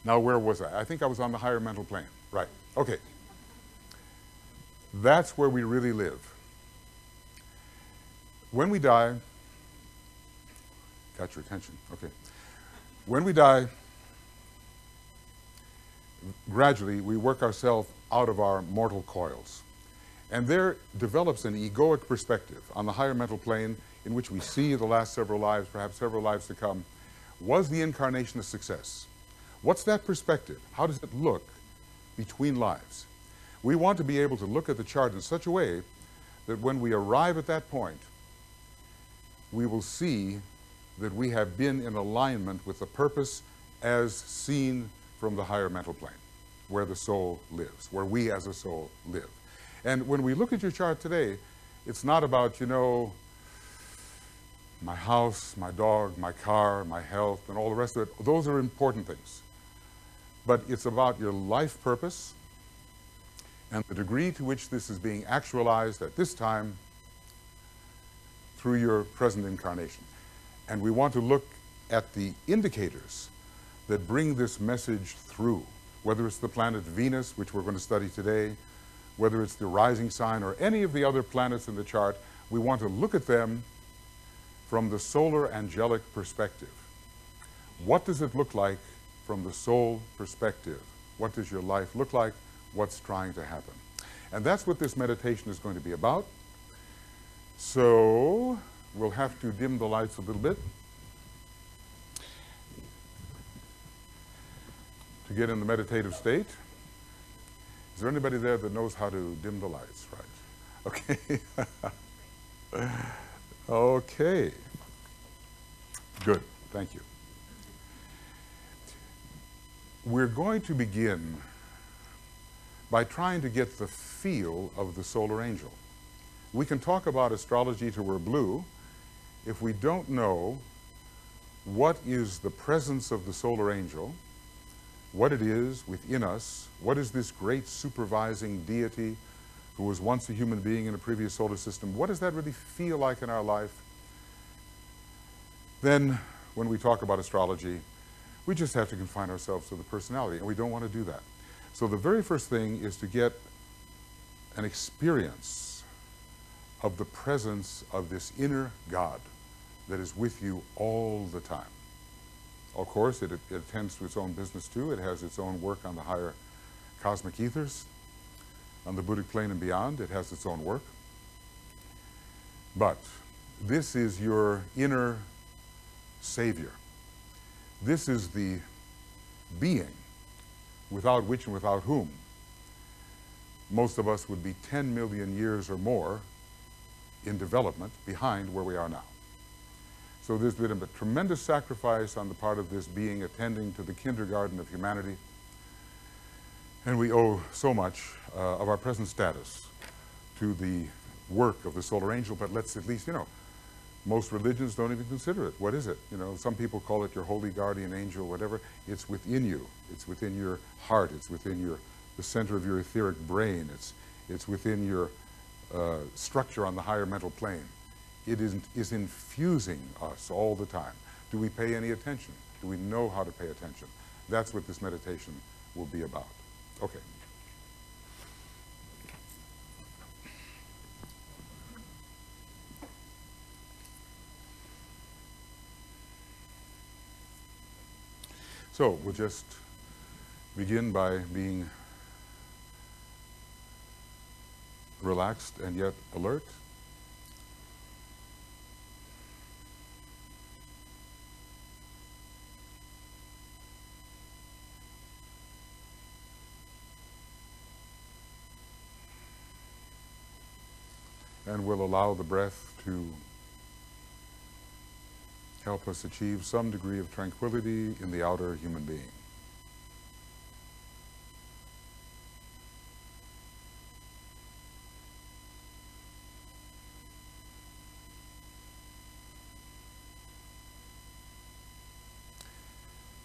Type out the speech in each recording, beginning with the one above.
Now, where was I? I think I was on the higher mental plane. Right. Okay. That's where we really live. When we die, got your attention. Okay. When we die, gradually we work ourselves out of our mortal coils. And there develops an egoic perspective on the higher mental plane in which we see the last several lives, perhaps several lives to come. Was the incarnation a success? What's that perspective? How does it look between lives? We want to be able to look at the chart in such a way that when we arrive at that point, we will see that we have been in alignment with the purpose as seen from the higher mental plane, where the soul lives, where we as a soul live. And when we look at your chart today, it's not about, you know, my house, my dog, my car, my health, and all the rest of it. Those are important things. But it's about your life purpose and the degree to which this is being actualized at this time through your present incarnation. And we want to look at the indicators that bring this message through, whether it's the planet Venus, which we're going to study today, whether it's the rising sign or any of the other planets in the chart. We want to look at them from the solar angelic perspective. What does it look like from the soul perspective? What does your life look like? What's trying to happen? And that's what this meditation is going to be about. So we'll have to dim the lights a little bit to get in the meditative state. Is there anybody there that knows how to dim the lights? Right. Okay. Okay. Good. Thank you. We're going to begin by trying to get the feel of the solar angel. We can talk about astrology till we're blue. If we don't know what is the presence of the solar angel, what it is within us, what is this great supervising deity who was once a human being in a previous solar system, what does that really feel like in our life? Then, when we talk about astrology, we just have to confine ourselves to the personality, and we don't want to do that. So the very first thing is to get an experience of the presence of this inner God that is with you all the time. Of course, it attends to its own business too. It has its own work on the higher cosmic ethers, on the Buddhic plane and beyond. It has its own work. But this is your inner savior. This is the being without which and without whom most of us would be 10 million years or more in development behind where we are now. So there's been a tremendous sacrifice on the part of this being attending to the kindergarten of humanity, and we owe so much of our present status to the work of the solar angel. But let's at least, you know, most religions don't even consider it. What is it? You know, some people call it your holy guardian angel, whatever. It's within you. It's within your heart. It's within the center of your etheric brain. It's within your structure on the higher mental plane. It is infusing us all the time. Do we pay any attention? Do we know how to pay attention? That's what this meditation will be about. Okay. So we'll just begin by being relaxed and yet alert. And we'll allow the breath to help us achieve some degree of tranquility in the outer human being.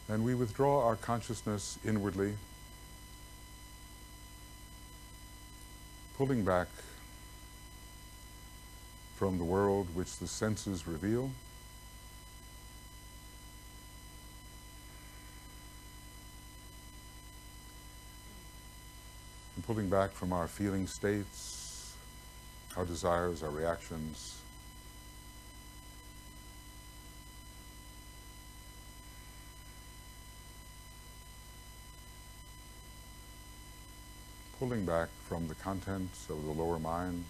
And we withdraw our consciousness inwardly, pulling back from the world which the senses reveal, pulling back from our feeling states, our desires, our reactions. Pulling back from the contents of the lower mind.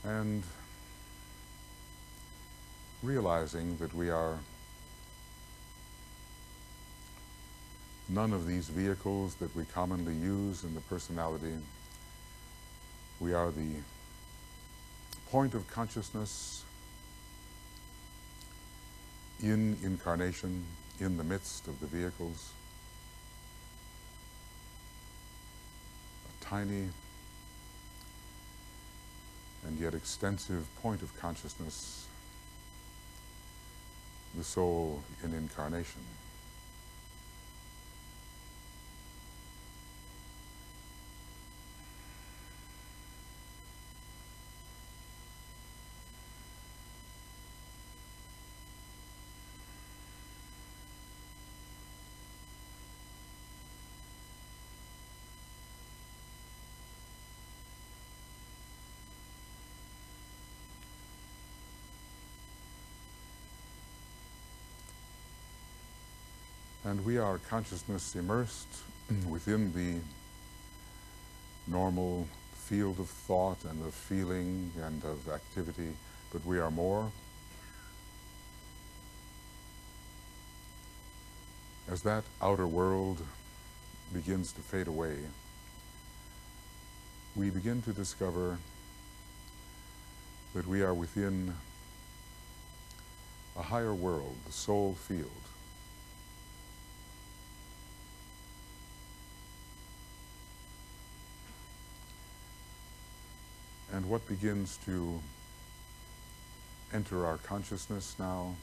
And realizing that we are none of these vehicles that we commonly use in the personality. We are the point of consciousness in incarnation, in the midst of the vehicles. A tiny and yet extensive point of consciousness, the soul in incarnation. And we are consciousness immersed within the normal field of thought and of feeling and of activity, but we are more. As that outer world begins to fade away, we begin to discover that we are within a higher world, the soul field. And what begins to enter our consciousness now,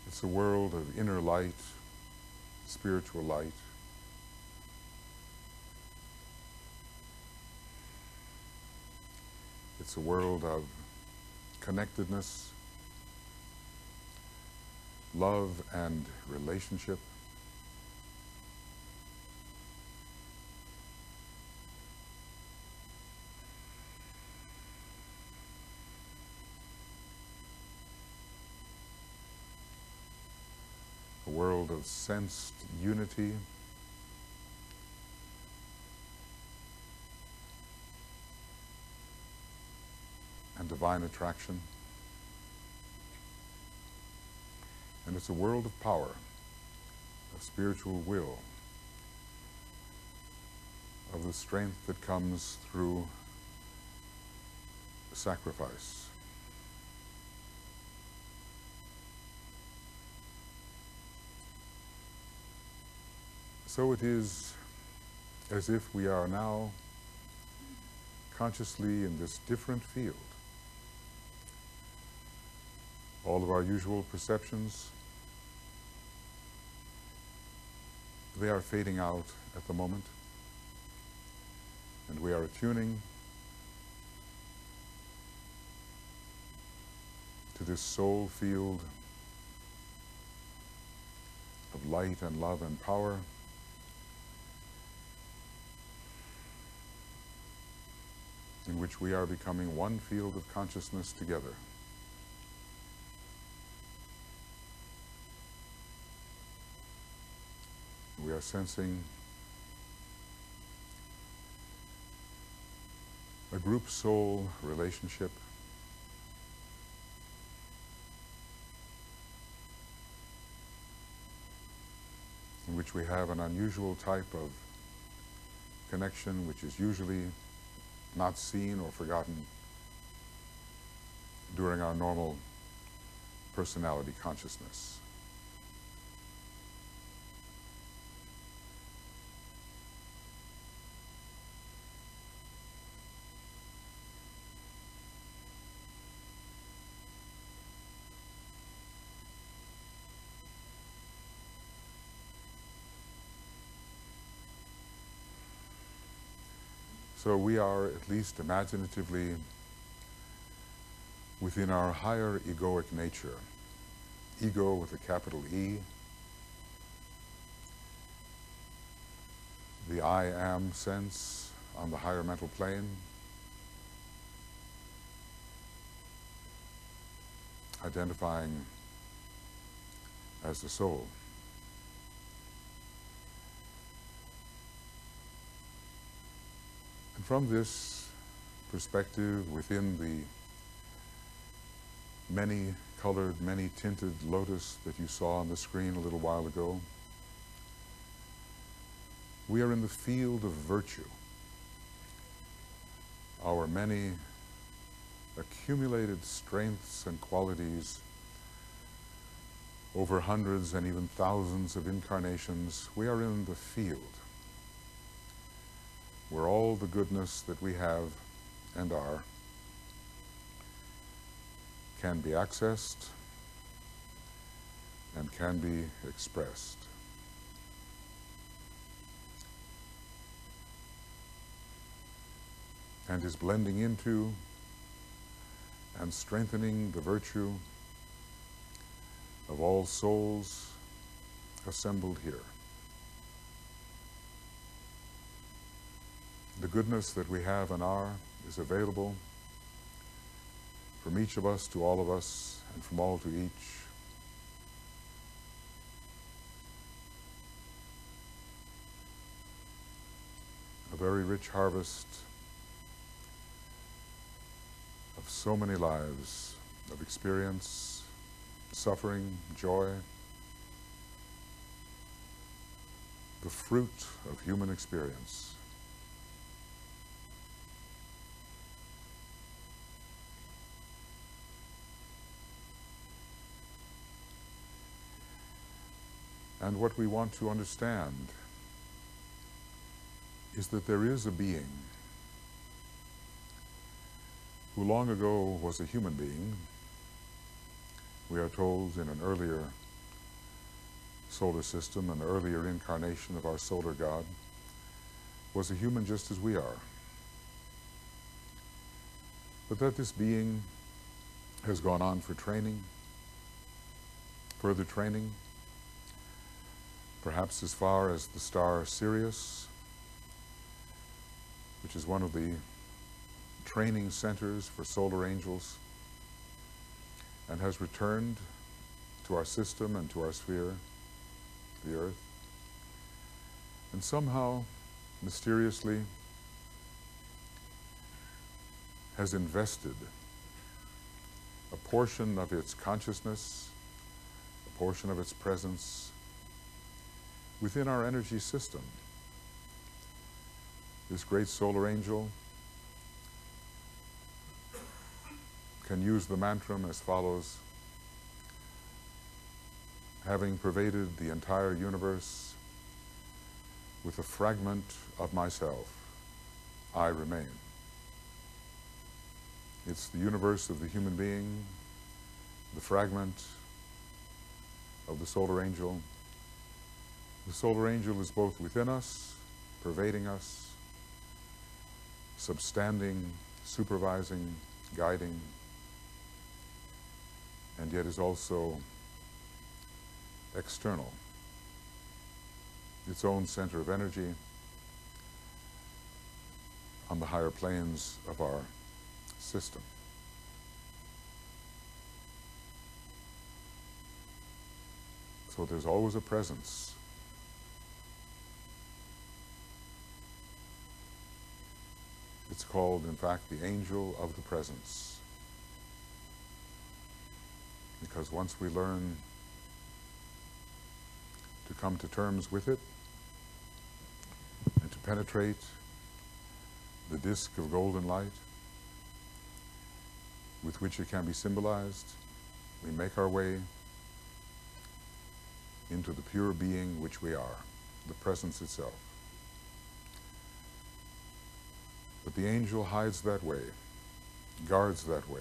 it's a world of inner light, spiritual light. It's a world of connectedness, love and relationship. A world of sensed unity, and divine attraction. And it's a world of power, of spiritual will, of the strength that comes through sacrifice. So it is as if we are now consciously in this different field. All of our usual perceptions, they are fading out at the moment, and we are attuning to this soul field of light and love and power, in which we are becoming one field of consciousness together. We are sensing a group soul relationship, in which we have an unusual type of connection which is usually not seen or forgotten during our normal personality consciousness. So we are, at least imaginatively, within our higher egoic nature, ego with a capital E, the I am sense on the higher mental plane, identifying as the soul. And from this perspective, within the many-colored, many-tinted lotus that you saw on the screen a little while ago, we are in the field of virtue. Our many accumulated strengths and qualities over hundreds and even thousands of incarnations, we are in the field where all the goodness that we have and are can be accessed and can be expressed. And is blending into and strengthening the virtue of all souls assembled here. The goodness that we have and are is available from each of us to all of us, and from all to each. A very rich harvest of so many lives of experience, suffering, joy, the fruit of human experience. And what we want to understand is that there is a being who long ago was a human being. We are told in an earlier solar system, an earlier incarnation of our solar God, was a human just as we are. But that this being has gone on for training, further training, perhaps as far as the star Sirius, which is one of the training centers for solar angels, and has returned to our system and to our sphere, the Earth, and somehow, mysteriously, has invested a portion of its consciousness, a portion of its presence within our energy system. This great solar angel can use the mantra as follows: having pervaded the entire universe with a fragment of myself, I remain. It's the universe of the human being, the fragment of the solar angel. The solar angel is both within us, pervading us, substanding, supervising, guiding, and yet is also external, its own center of energy on the higher planes of our system. So there's always a presence. It's called, in fact, the angel of the presence. Because once we learn to come to terms with it and to penetrate the disk of golden light with which it can be symbolized, we make our way into the pure being which we are, the presence itself. But the angel hides that way, guards that way,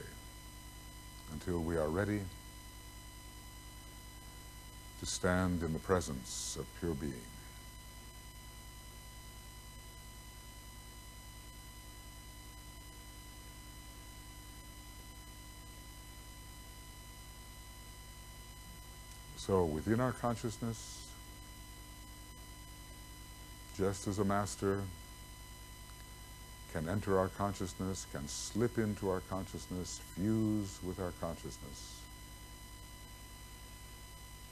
until we are ready to stand in the presence of pure being. So within our consciousness, just as a master can enter our consciousness, can slip into our consciousness, fuse with our consciousness,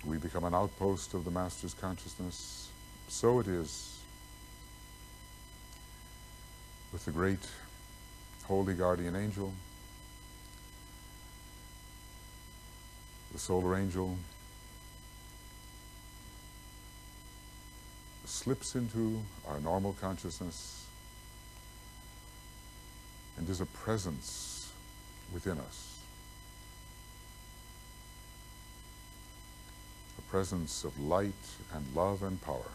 we become an outpost of the master's consciousness. So it is with the great holy guardian angel, the solar angel, slips into our normal consciousness and is a presence within us, a presence of light and love and power.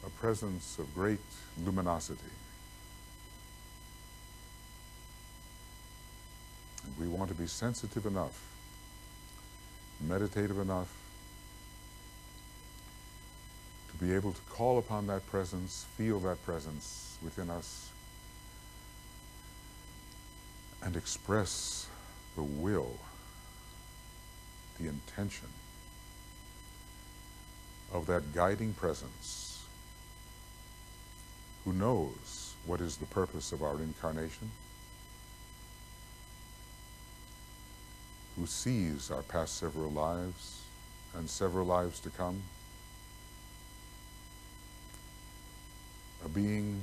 A presence of great luminosity. And we want to be sensitive enough, meditative enough, to be able to call upon that presence, feel that presence within us, and express the will, the intention of that guiding presence who knows what is the purpose of our incarnation, who sees our past several lives and several lives to come, a being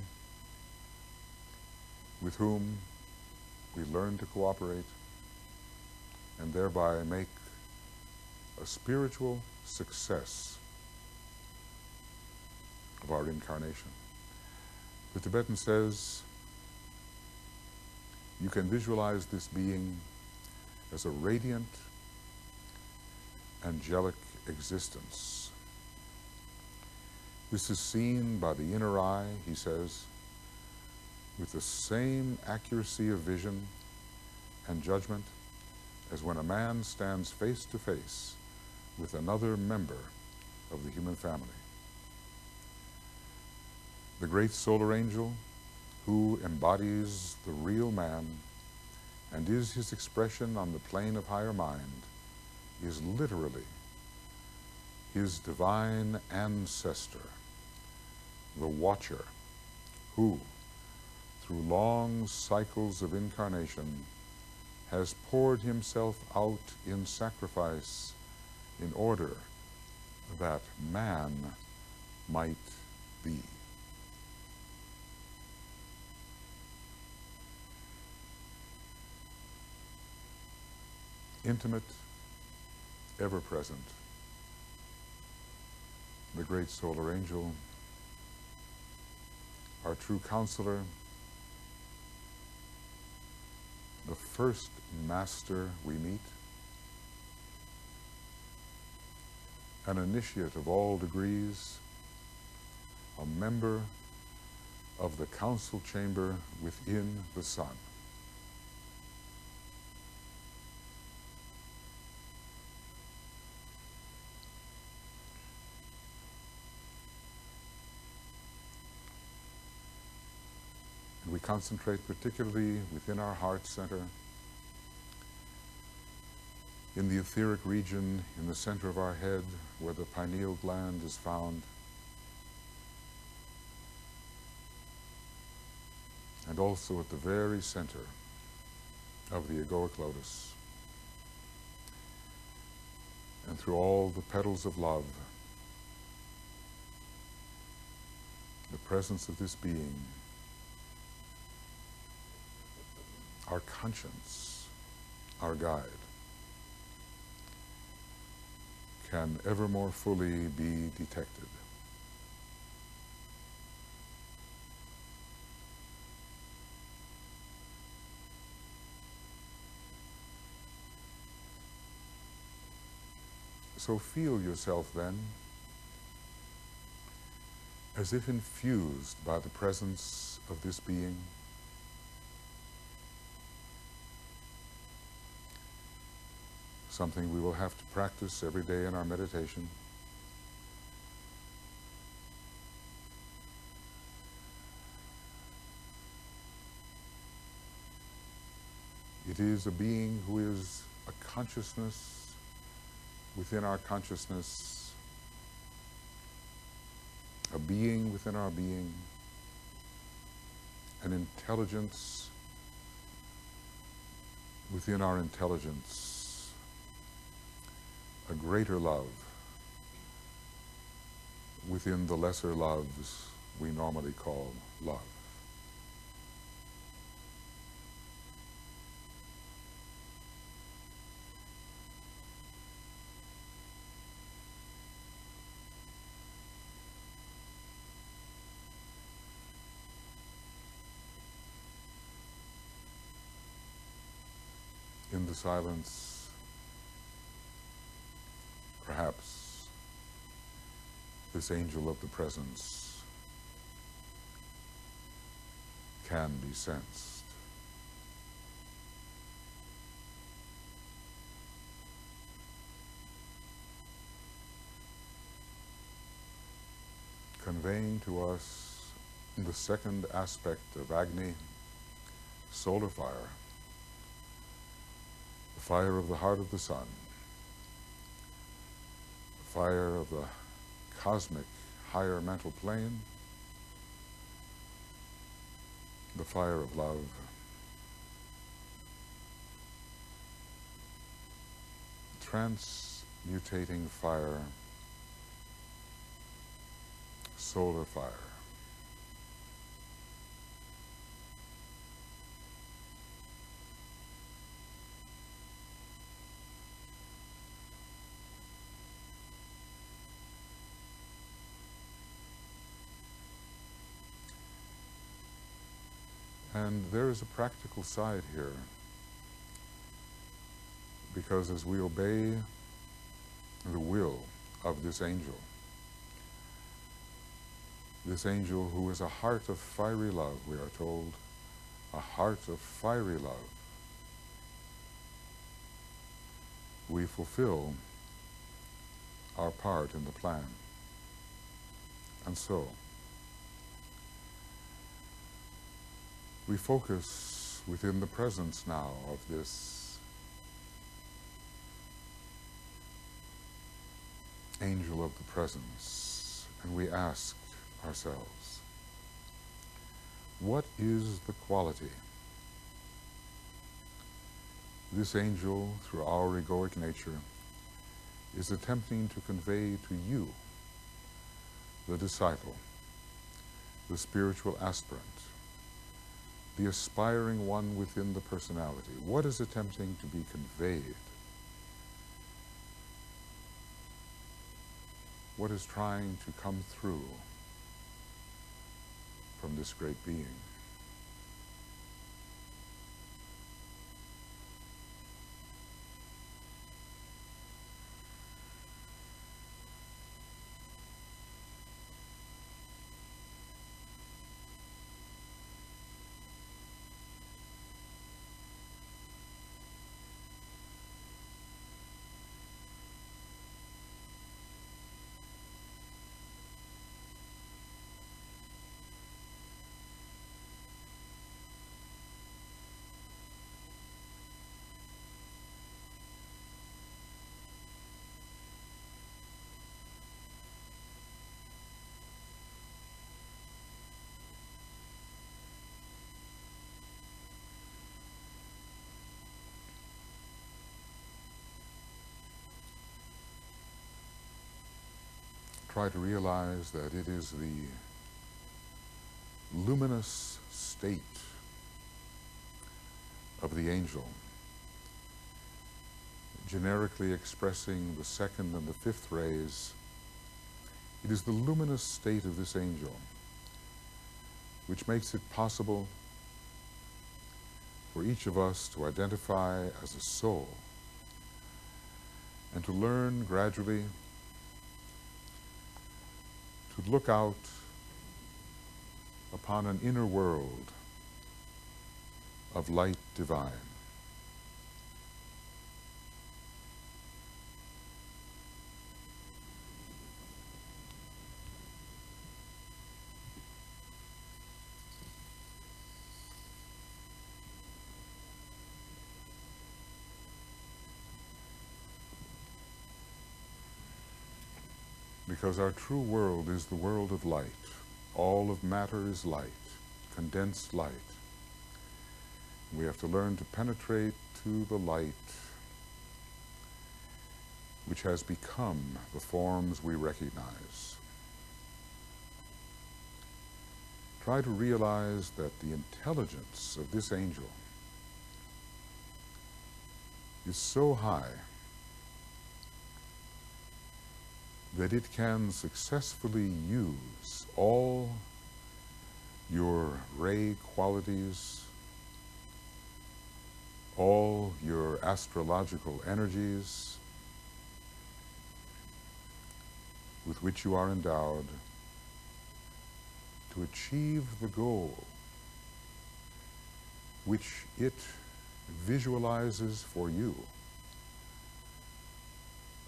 with whom we learn to cooperate and thereby make a spiritual success of our incarnation. The Tibetan says you can visualize this being as a radiant, angelic existence. This is seen by the inner eye, he says, with the same accuracy of vision and judgment as when a man stands face to face with another member of the human family. The great solar angel, who embodies the real man and is his expression on the plane of higher mind, is literally his divine ancestor, the watcher, who, through long cycles of incarnation, has poured himself out in sacrifice in order that man might be. Intimate, ever-present, the great solar angel, our true counselor, the first master we meet, an initiate of all degrees, a member of the council chamber within the sun. We concentrate particularly within our heart center, in the etheric region in the center of our head where the pineal gland is found, and also at the very center of the egoic lotus. And through all the petals of love, the presence of this being, our conscience, our guide, can ever more fully be detected. So feel yourself then as if infused by the presence of this being, something we will have to practice every day in our meditation. It is a being who is a consciousness within our consciousness, a being within our being, an intelligence within our intelligence, a greater love within the lesser loves we normally call love. In the silence, perhaps this angel of the presence can be sensed. Conveying to us the second aspect of Agni, solar fire, the fire of the heart of the sun, the fire of the cosmic higher mental plane, the fire of love, transmutating fire, solar fire. And there is a practical side here, because as we obey the will of this angel who is a heart of fiery love, we are told, a heart of fiery love, we fulfill our part in the plan. And so, we focus within the presence now of this angel of the presence, and we ask ourselves, what is the quality this angel, through our egoic nature, is attempting to convey to you, the disciple, the spiritual aspirant, the aspiring one within the personality? What is attempting to be conveyed? What is trying to come through from this great being? Try to realize that it is the luminous state of the angel, generically expressing the second and the fifth rays. It is the luminous state of this angel which makes it possible for each of us to identify as a soul and to learn gradually to look out upon an inner world of light divine. Because our true world is the world of light. All of matter is light, condensed light. We have to learn to penetrate to the light which has become the forms we recognize. Try to realize that the intelligence of this angel is so high that it can successfully use all your ray qualities, all your astrological energies with which you are endowed to achieve the goal which it visualizes for you,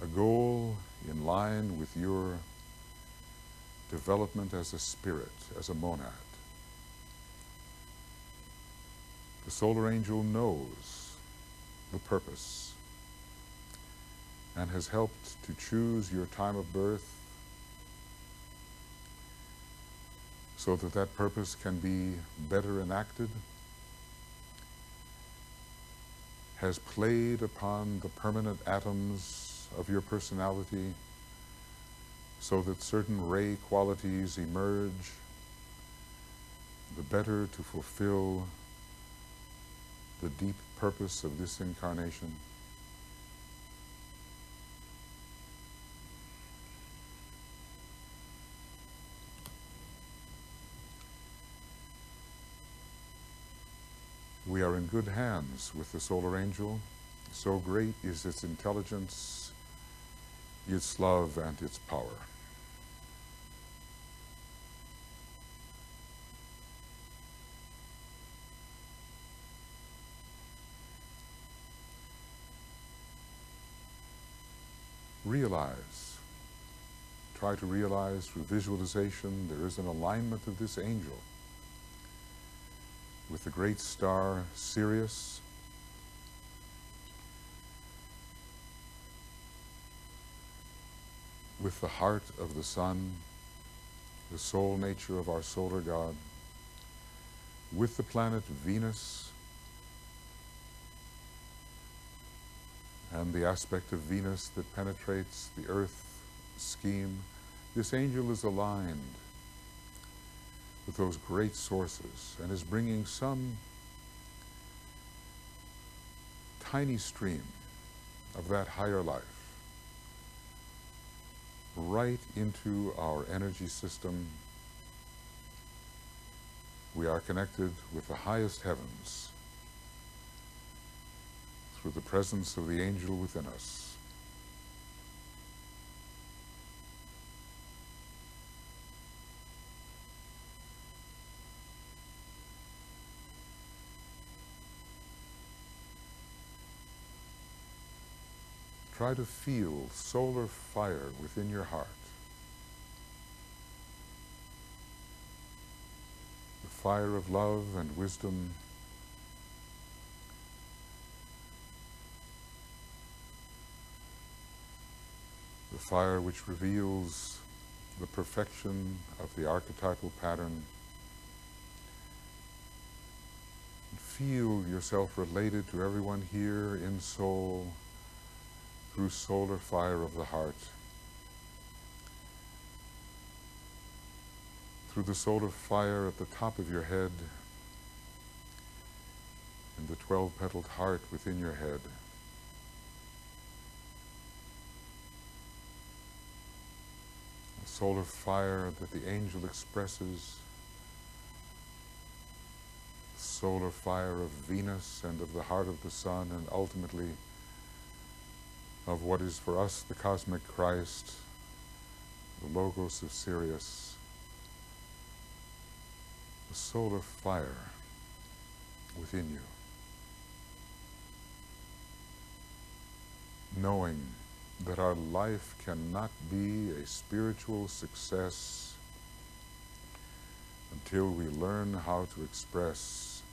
a goal in line with your development as a spirit, as a monad. The solar angel knows the purpose and has helped to choose your time of birth so that that purpose can be better enacted, has played upon the permanent atoms of your personality so that certain ray qualities emerge, the better to fulfill the deep purpose of this incarnation. We are in good hands with the solar angel. So great is its intelligence, its love, and its power. Realize, try to realize through visualization, there is an alignment of this angel with the great star Sirius, with the heart of the sun, the soul nature of our solar god, with the planet Venus, and the aspect of Venus that penetrates the earth scheme. This angel is aligned with those great sources and is bringing some tiny stream of that higher life right into our energy system. We are connected with the highest heavens through the presence of the angel within us. Try to feel solar fire within your heart. The fire of love and wisdom, the fire which reveals the perfection of the archetypal pattern. And feel yourself related to everyone here in soul through solar fire of the heart, through the solar fire at the top of your head, and the 12-petaled heart within your head. The solar fire that the angel expresses, the solar fire of Venus and of the heart of the sun, and ultimately of what is for us the cosmic Christ, the Logos of Sirius, the solar fire within you. Knowing that our life cannot be a spiritual success until we learn how to express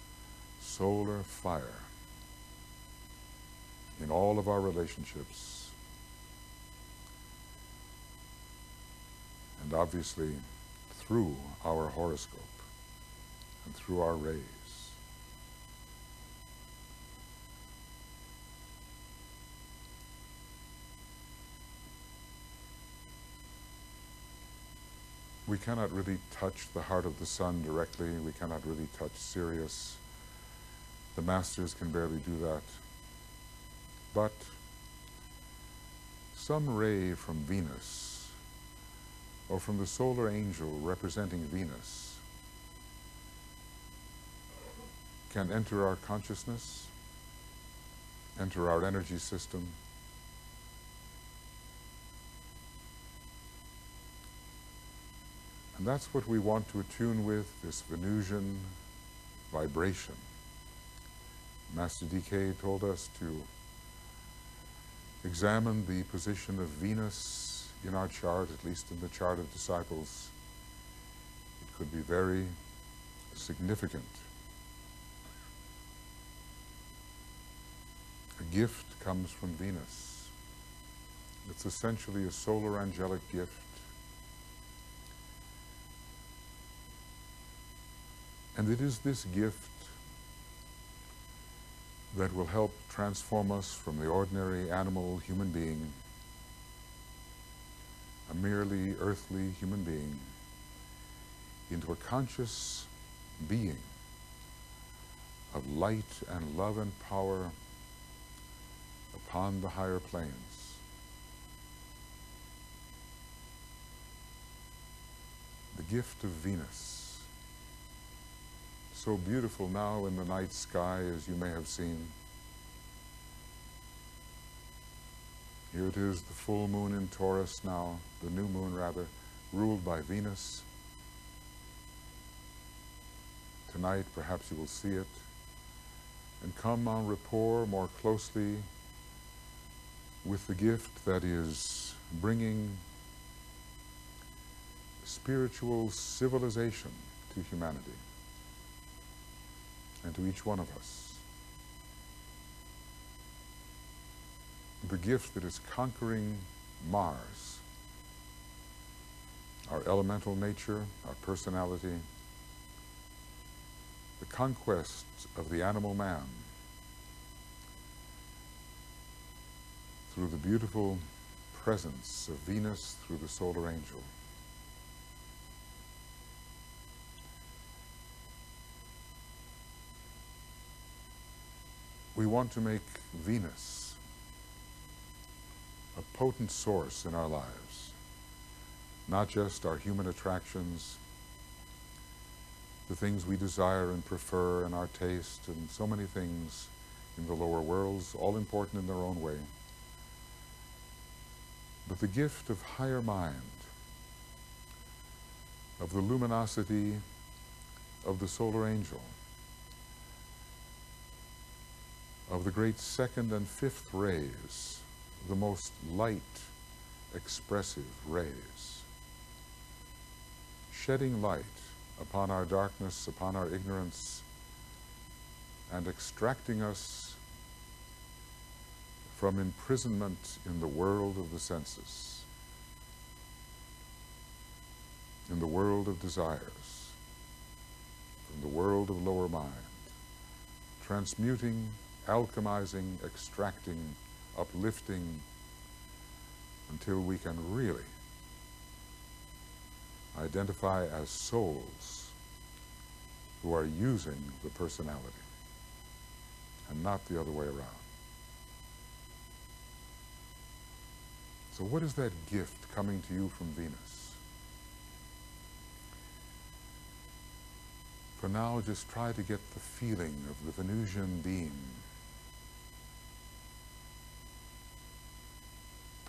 solar fire in all of our relationships, and obviously through our horoscope and through our rays. We cannot really touch the heart of the sun directly. We cannot really touch Sirius. The masters can barely do that. But some ray from Venus, or from the solar angel representing Venus, can enter our consciousness, enter our energy system, and that's what we want to attune with, this Venusian vibration. Master DK told us to examine the position of Venus in our chart, at least in the chart of disciples. It could be very significant. A gift comes from Venus. It's essentially a solar angelic gift. And it is this gift that will help transform us from the ordinary animal human being, a merely earthly human being, into a conscious being of light and love and power upon the higher planes. The gift of Venus. So beautiful now in the night sky, as you may have seen. Here it is, the full moon in Taurus now, the new moon rather, ruled by Venus. Tonight perhaps you will see it and come en rapport more closely with the gift that is bringing spiritual civilization to humanity and to each one of us. The gift that is conquering Mars, our elemental nature, our personality, the conquest of the animal man through the beautiful presence of Venus through the solar angel. We want to make Venus a potent source in our lives, not just our human attractions, the things we desire and prefer and our taste and so many things in the lower worlds, all important in their own way, but the gift of higher mind, of the luminosity of the solar angel, of the great second and fifth rays, the most light, expressive rays, shedding light upon our darkness, upon our ignorance, and extracting us from imprisonment in the world of the senses, in the world of desires, from the world of lower mind, transmuting, alchemizing, extracting, uplifting, until we can really identify as souls who are using the personality and not the other way around. So what is that gift coming to you from Venus? For now, just try to get the feeling of the Venusian beam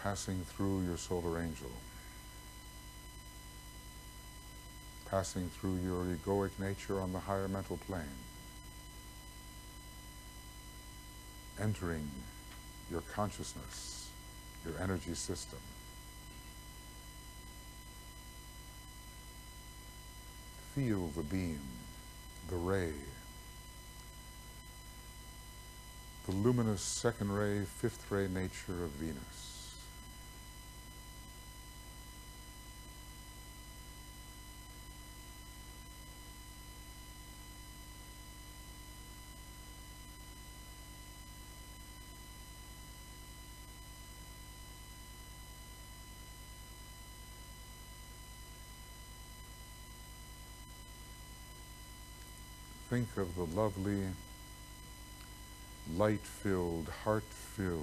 passing through your solar angel, passing through your egoic nature on the higher mental plane, entering your consciousness, your energy system. Feel the beam, the ray, the luminous second ray, fifth ray nature of Venus. think of the lovely, light-filled, heart-filled,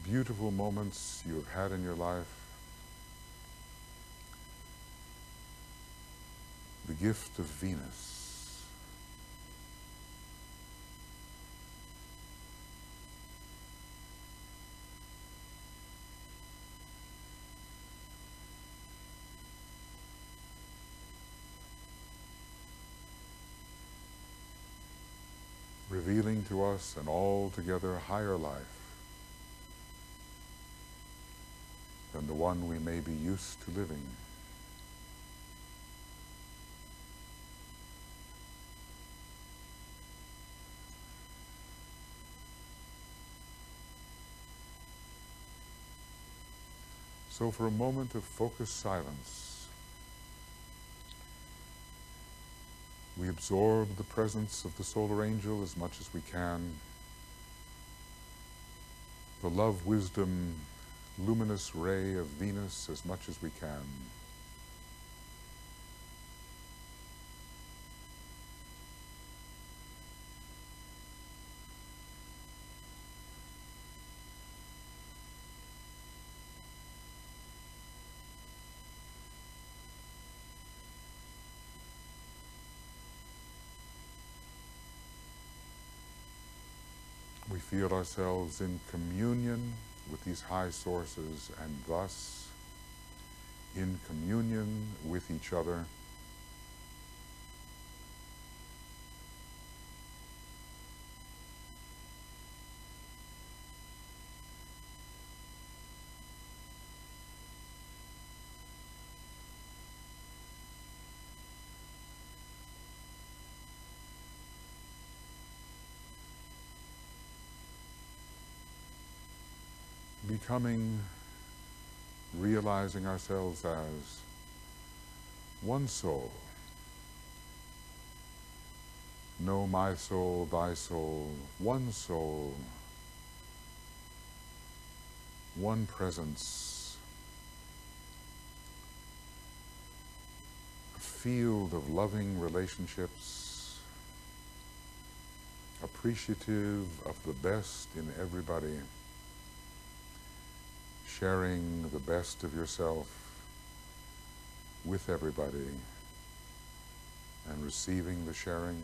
beautiful moments you have had in your life, the gift of Venus, revealing to us an altogether higher life than the one we may be used to living. So for a moment of focused silence, we absorb the presence of the solar angel as much as we can, the love, wisdom, luminous ray of Venus as much as we can. We feel ourselves in communion with these high sources and thus in communion with each other. Becoming, realizing ourselves as one soul. Know my soul, thy soul, one soul, one presence, a field of loving relationships, appreciative of the best in everybody, sharing the best of yourself with everybody and receiving the sharing.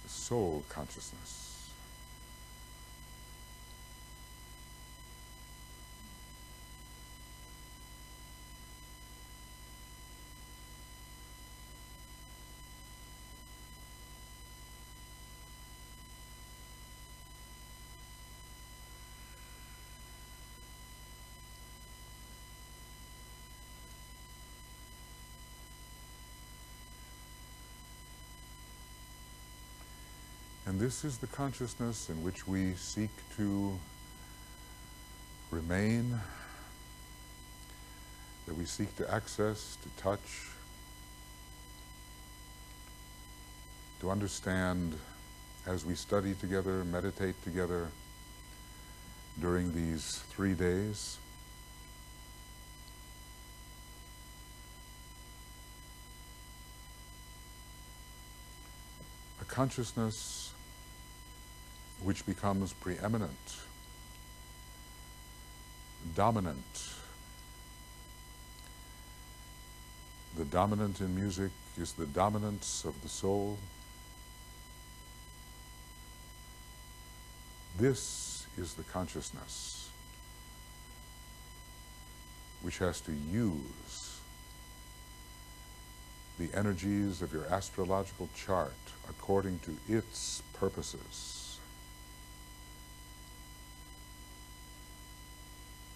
Soul consciousness. And this is the consciousness in which we seek to remain, that we seek to access, to touch, to understand as we study together, meditate together during these 3 days. A consciousness which becomes preeminent, dominant. The dominant in music is the dominance of the soul. This is the consciousness which has to use the energies of your astrological chart according to its purposes.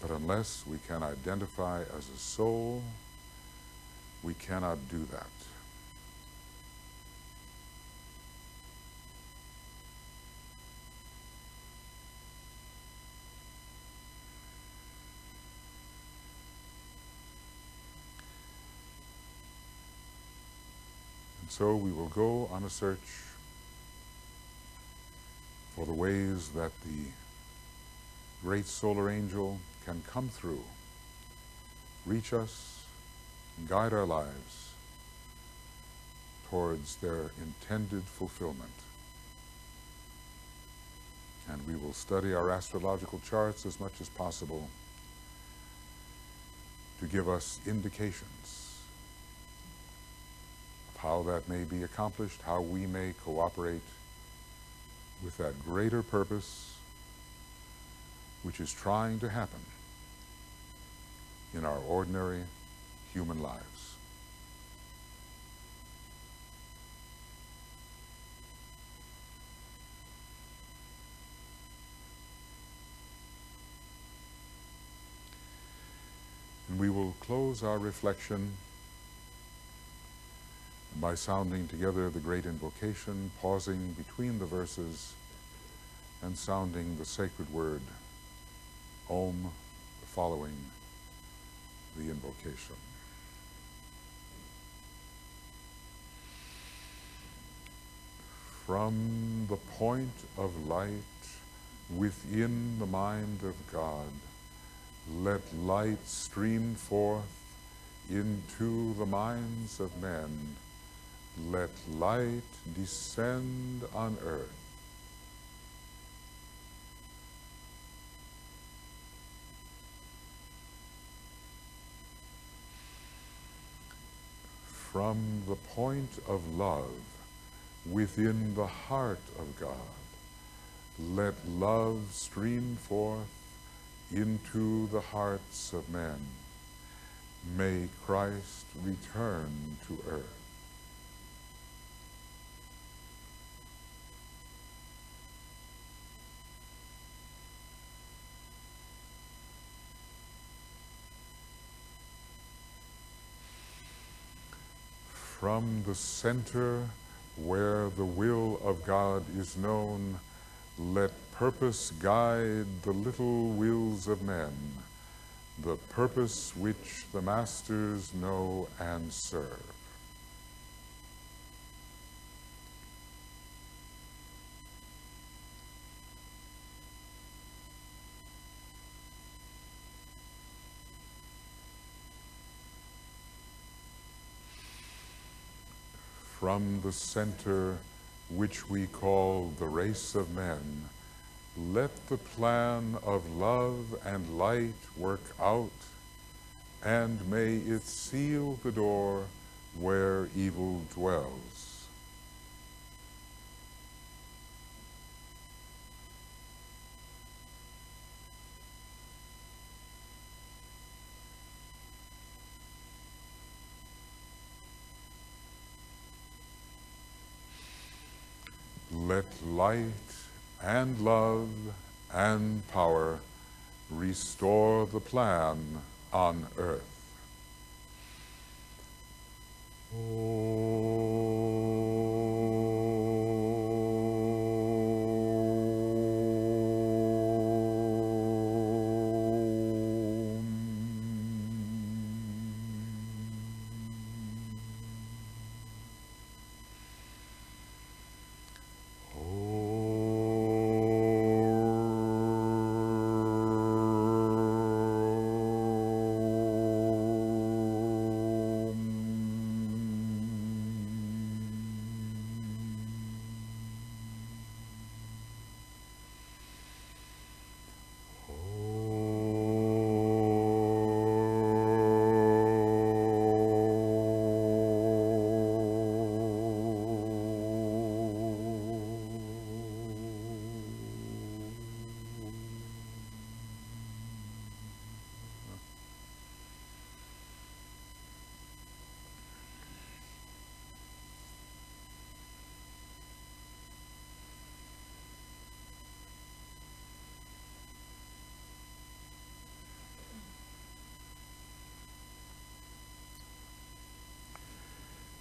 But unless we can identify as a soul, we cannot do that. And so we will go on a search for the ways that the great solar angel can come through, reach us, and guide our lives towards their intended fulfillment. And we will study our astrological charts as much as possible to give us indications of how that may be accomplished, how we may cooperate with that greater purpose which is trying to happen in our ordinary human lives. And we will close our reflection by sounding together the great invocation, pausing between the verses and sounding the sacred word Om following the invocation. From the point of light within the mind of God, let light stream forth into the minds of men. Let light descend on earth. From the point of love within the heart of God, let love stream forth into the hearts of men. May Christ return to earth. From the center where the will of God is known, let purpose guide the little wills of men, the purpose which the masters know and serve. From the center which we call the race of men, let the plan of love and light work out, and may it seal the door where evil dwells. Let light and love and power restore the plan on earth.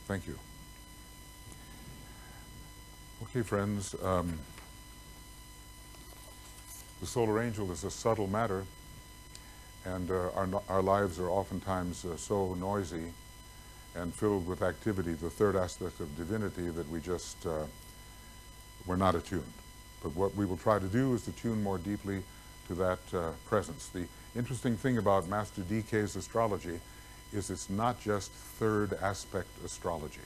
Thank you. Okay, friends, the solar angel is a subtle matter, and our lives are oftentimes so noisy and filled with activity, the third aspect of divinity, that we just, we're not attuned. But what we will try to do is to tune more deeply to that presence. The interesting thing about Master DK's astrology is it's not just third aspect astrology.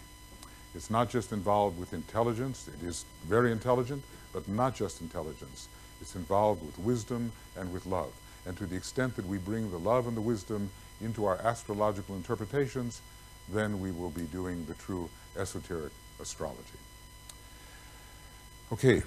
It's not just involved with intelligence. It is very intelligent, but not just intelligence. It's involved with wisdom and with love. And to the extent that we bring the love and the wisdom into our astrological interpretations, then we will be doing the true esoteric astrology. Okay.